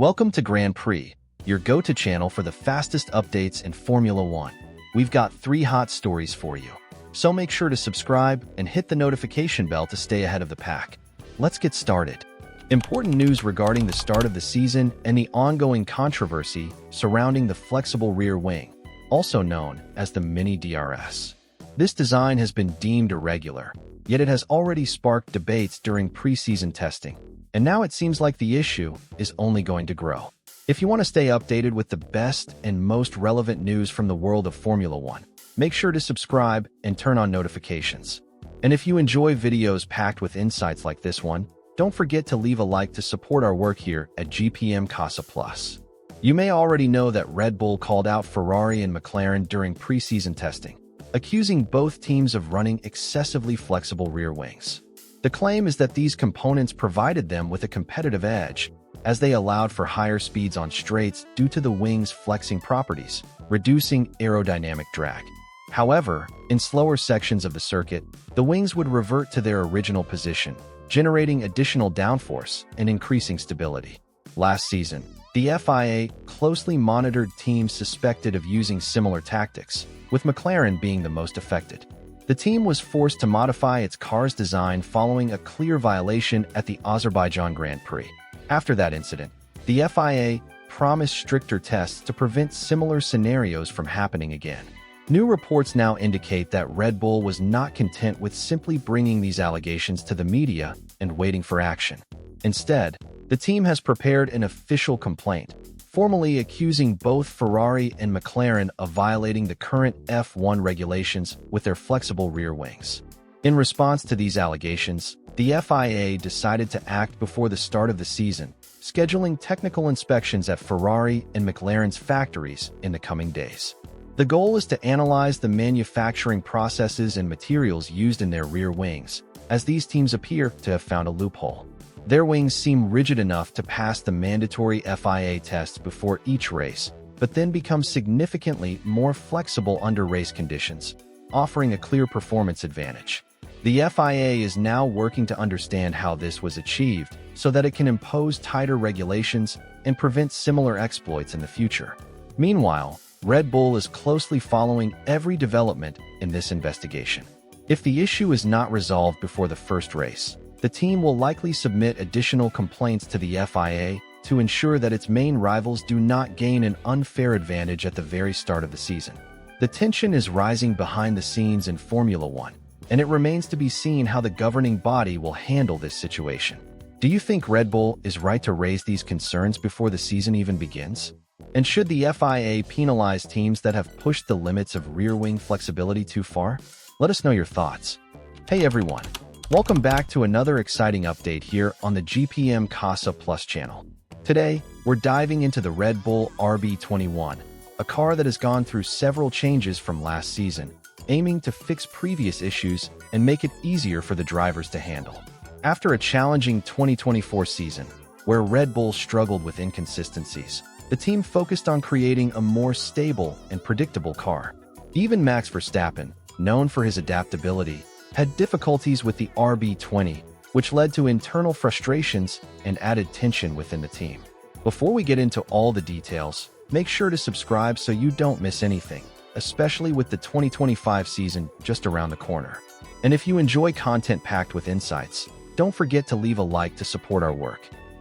Welcome to Grand Prix, your go-to channel for the fastest updates in Formula One. We've got 3 hot stories for you, so make sure to subscribe and hit the notification bell to stay ahead of the pack. Let's get started. Important news regarding the start of the season and the ongoing controversy surrounding the flexible rear wing, also known as the Mini DRS. This design has been deemed irregular, yet it has already sparked debates during preseason testing. And now it seems like the issue is only going to grow. If you want to stay updated with the best and most relevant news from the world of Formula One, make sure to subscribe and turn on notifications. And if you enjoy videos packed with insights like this one, don't forget to leave a like to support our work here at GPM Casa Plus. You may already know that Red Bull called out Ferrari and McLaren during preseason testing, accusing both teams of running excessively flexible rear wings. The claim is that these components provided them with a competitive edge, as they allowed for higher speeds on straights due to the wing's flexing properties, reducing aerodynamic drag. However, in slower sections of the circuit, the wings would revert to their original position, generating additional downforce and increasing stability. Last season, the FIA closely monitored teams suspected of using similar tactics, with McLaren being the most affected. The team was forced to modify its car's design following a clear violation at the Azerbaijan Grand Prix. After that incident, the FIA promised stricter tests to prevent similar scenarios from happening again. New reports now indicate that Red Bull was not content with simply bringing these allegations to the media and waiting for action. Instead, the team has prepared an official complaint, formally accusing both Ferrari and McLaren of violating the current F1 regulations with their flexible rear wings. In response to these allegations, the FIA decided to act before the start of the season, scheduling technical inspections at Ferrari and McLaren's factories in the coming days. The goal is to analyze the manufacturing processes and materials used in their rear wings, as these teams appear to have found a loophole. Their wings seem rigid enough to pass the mandatory FIA tests before each race, but then become significantly more flexible under race conditions, offering a clear performance advantage. The FIA is now working to understand how this was achieved so that it can impose tighter regulations and prevent similar exploits in the future. Meanwhile, Red Bull is closely following every development in this investigation. If the issue is not resolved before the first race, the team will likely submit additional complaints to the FIA to ensure that its main rivals do not gain an unfair advantage at the very start of the season. The tension is rising behind the scenes in Formula One, and it remains to be seen how the governing body will handle this situation. Do you think Red Bull is right to raise these concerns before the season even begins? And should the FIA penalize teams that have pushed the limits of rear wing flexibility too far? Let us know your thoughts. Hey everyone! Welcome back to another exciting update here on the GPM Casa Plus channel. Today, we're diving into the Red Bull RB21, a car that has gone through several changes from last season, aiming to fix previous issues and make it easier for the drivers to handle. After a challenging 2024 season, where Red Bull struggled with inconsistencies, the team focused on creating a more stable and predictable car. Even Max Verstappen, known for his adaptability, had difficulties with the RB20, which led to internal frustrations and added tension within the team. Before we get into all the details, make sure to subscribe so you don't miss anything, especially with the 2025 season just around the corner. And if you enjoy content packed with insights, don't forget to leave a like to support our work.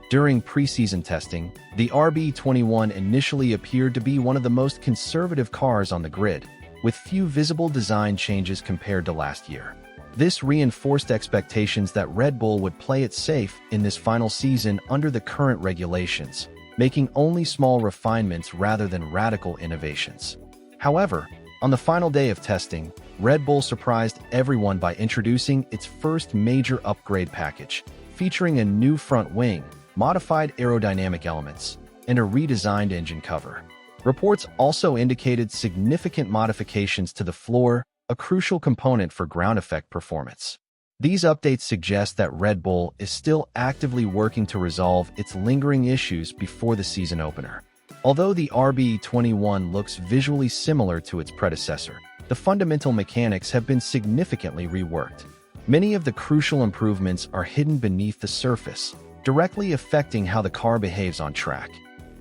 During preseason testing, the RB21 initially appeared to be one of the most conservative cars on the grid, with few visible design changes compared to last year. This reinforced expectations that Red Bull would play it safe in this final season under the current regulations, making only small refinements rather than radical innovations. However, on the final day of testing, Red Bull surprised everyone by introducing its first major upgrade package, featuring a new front wing, modified aerodynamic elements, and a redesigned engine cover. Reports also indicated significant modifications to the floor, a crucial component for ground effect performance. These updates suggest that Red Bull is still actively working to resolve its lingering issues before the season opener. Although the RB21 looks visually similar to its predecessor, the fundamental mechanics have been significantly reworked. Many of the crucial improvements are hidden beneath the surface, directly affecting how the car behaves on track.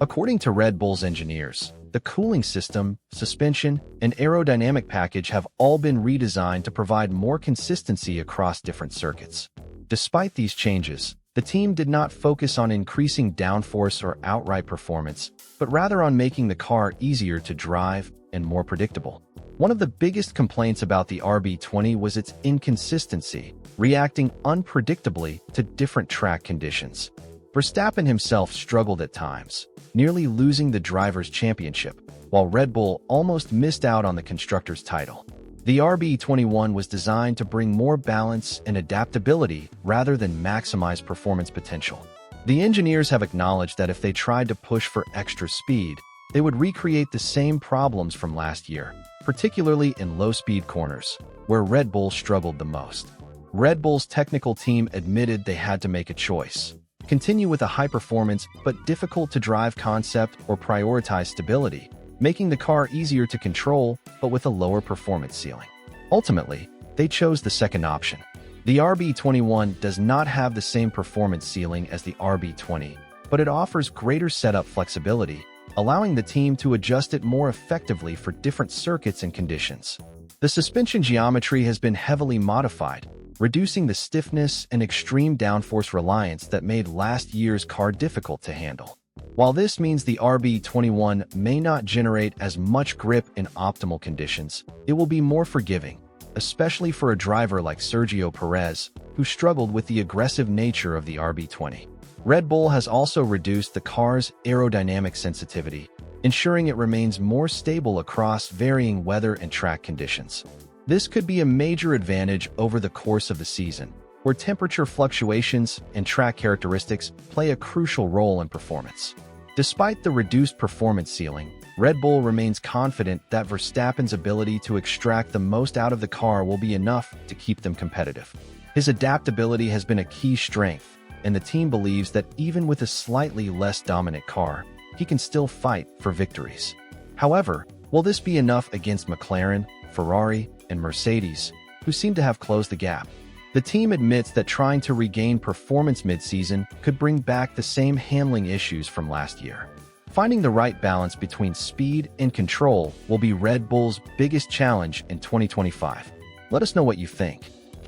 According to Red Bull's engineers, the cooling system, suspension, and aerodynamic package have all been redesigned to provide more consistency across different circuits. Despite these changes, the team did not focus on increasing downforce or outright performance, but rather on making the car easier to drive and more predictable. One of the biggest complaints about the RB20 was its inconsistency, reacting unpredictably to different track conditions. Verstappen himself struggled at times, nearly losing the Drivers' Championship, while Red Bull almost missed out on the Constructors' title. The RB21 was designed to bring more balance and adaptability rather than maximize performance potential. The engineers have acknowledged that if they tried to push for extra speed, they would recreate the same problems from last year, particularly in low-speed corners, where Red Bull struggled the most. Red Bull's technical team admitted they had to make a choice: continue with a high-performance but difficult-to-drive concept or prioritize stability, making the car easier to control but with a lower performance ceiling. Ultimately, they chose the second option. The RB21 does not have the same performance ceiling as the RB20, but it offers greater setup flexibility, allowing the team to adjust it more effectively for different circuits and conditions. The suspension geometry has been heavily modified, reducing the stiffness and extreme downforce reliance that made last year's car difficult to handle. While this means the RB21 may not generate as much grip in optimal conditions, it will be more forgiving, especially for a driver like Sergio Perez, who struggled with the aggressive nature of the RB20. Red Bull has also reduced the car's aerodynamic sensitivity, ensuring it remains more stable across varying weather and track conditions. This could be a major advantage over the course of the season, where temperature fluctuations and track characteristics play a crucial role in performance. Despite the reduced performance ceiling, Red Bull remains confident that Verstappen's ability to extract the most out of the car will be enough to keep them competitive. His adaptability has been a key strength, and the team believes that even with a slightly less dominant car, he can still fight for victories. However, will this be enough against McLaren, Ferrari, and Mercedes, who seem to have closed the gap? The team admits that trying to regain performance mid-season could bring back the same handling issues from last year. Finding the right balance between speed and control will be Red Bull's biggest challenge in 2025. Let us know what you think.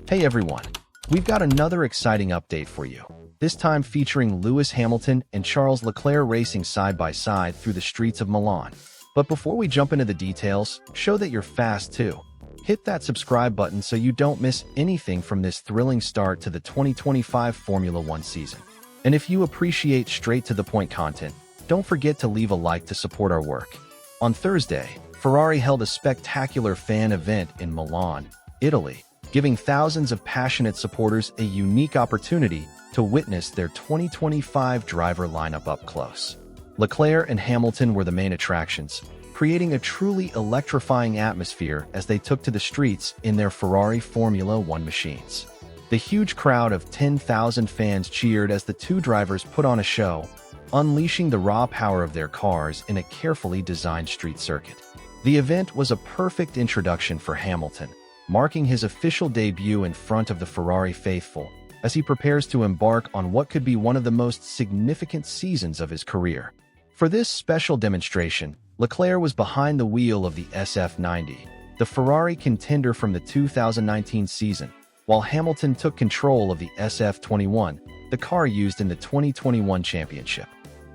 Hey everyone, we've got another exciting update for you, this time featuring Lewis Hamilton and Charles Leclerc racing side by side through the streets of Milan. But before we jump into the details, show that you're fast too. Hit that subscribe button so you don't miss anything from this thrilling start to the 2025 Formula One season. And if you appreciate straight-to-the-point content, don't forget to leave a like to support our work. On Thursday, Ferrari held a spectacular fan event in Milan, Italy, giving thousands of passionate supporters a unique opportunity to witness their 2025 driver lineup up close. Leclerc and Hamilton were the main attractions, creating a truly electrifying atmosphere as they took to the streets in their Ferrari Formula One machines. The huge crowd of 10,000 fans cheered as the two drivers put on a show, unleashing the raw power of their cars in a carefully designed street circuit. The event was a perfect introduction for Hamilton, marking his official debut in front of the Ferrari faithful as he prepares to embark on what could be one of the most significant seasons of his career. For this special demonstration, Leclerc was behind the wheel of the SF90, the Ferrari contender from the 2019 season, while Hamilton took control of the SF21, the car used in the 2021 championship.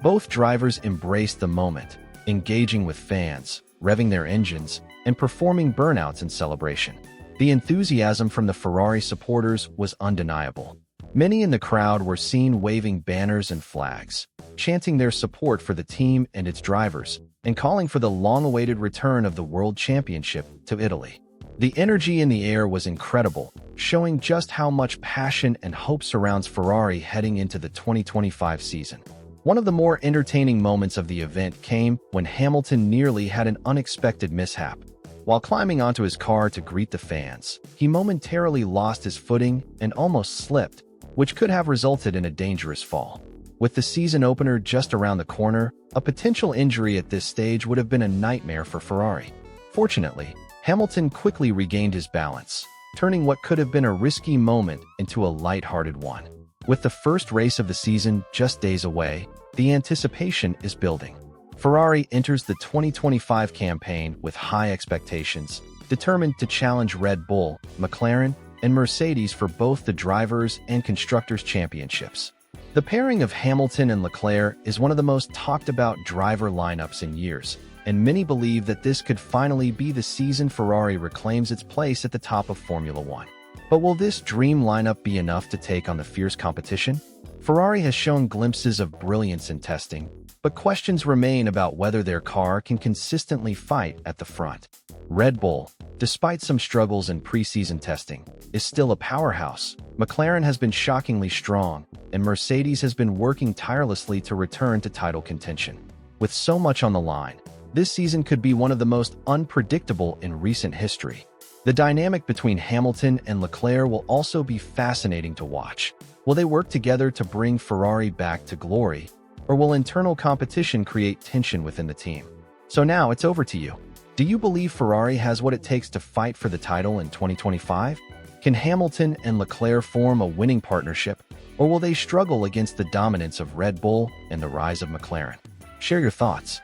Both drivers embraced the moment, engaging with fans, revving their engines, and performing burnouts in celebration. The enthusiasm from the Ferrari supporters was undeniable. Many in the crowd were seen waving banners and flags, chanting their support for the team and its drivers, and calling for the long-awaited return of the World Championship to Italy. The energy in the air was incredible, showing just how much passion and hope surrounds Ferrari heading into the 2025 season. One of the more entertaining moments of the event came when Hamilton nearly had an unexpected mishap. While climbing onto his car to greet the fans, he momentarily lost his footing and almost slipped, which could have resulted in a dangerous fall. With the season opener just around the corner, a potential injury at this stage would have been a nightmare for Ferrari. Fortunately, Hamilton quickly regained his balance, turning what could have been a risky moment into a lighthearted one. With the first race of the season just days away, the anticipation is building. Ferrari enters the 2025 campaign with high expectations, determined to challenge Red Bull, McLaren, and Mercedes for both the drivers' and constructors' championships. The pairing of Hamilton and Leclerc is one of the most talked about driver lineups in years, and many believe that this could finally be the season Ferrari reclaims its place at the top of Formula One. But will this dream lineup be enough to take on the fierce competition? Ferrari has shown glimpses of brilliance in testing, but questions remain about whether their car can consistently fight at the front. Red Bull, despite some struggles in preseason testing, is still a powerhouse. McLaren has been shockingly strong, and Mercedes has been working tirelessly to return to title contention. With so much on the line, this season could be one of the most unpredictable in recent history. The dynamic between Hamilton and Leclerc will also be fascinating to watch. Will they work together to bring Ferrari back to glory, or will internal competition create tension within the team? So now it's over to you. Do you believe Ferrari has what it takes to fight for the title in 2025? Can Hamilton and Leclerc form a winning partnership, or will they struggle against the dominance of Red Bull and the rise of McLaren? Share your thoughts.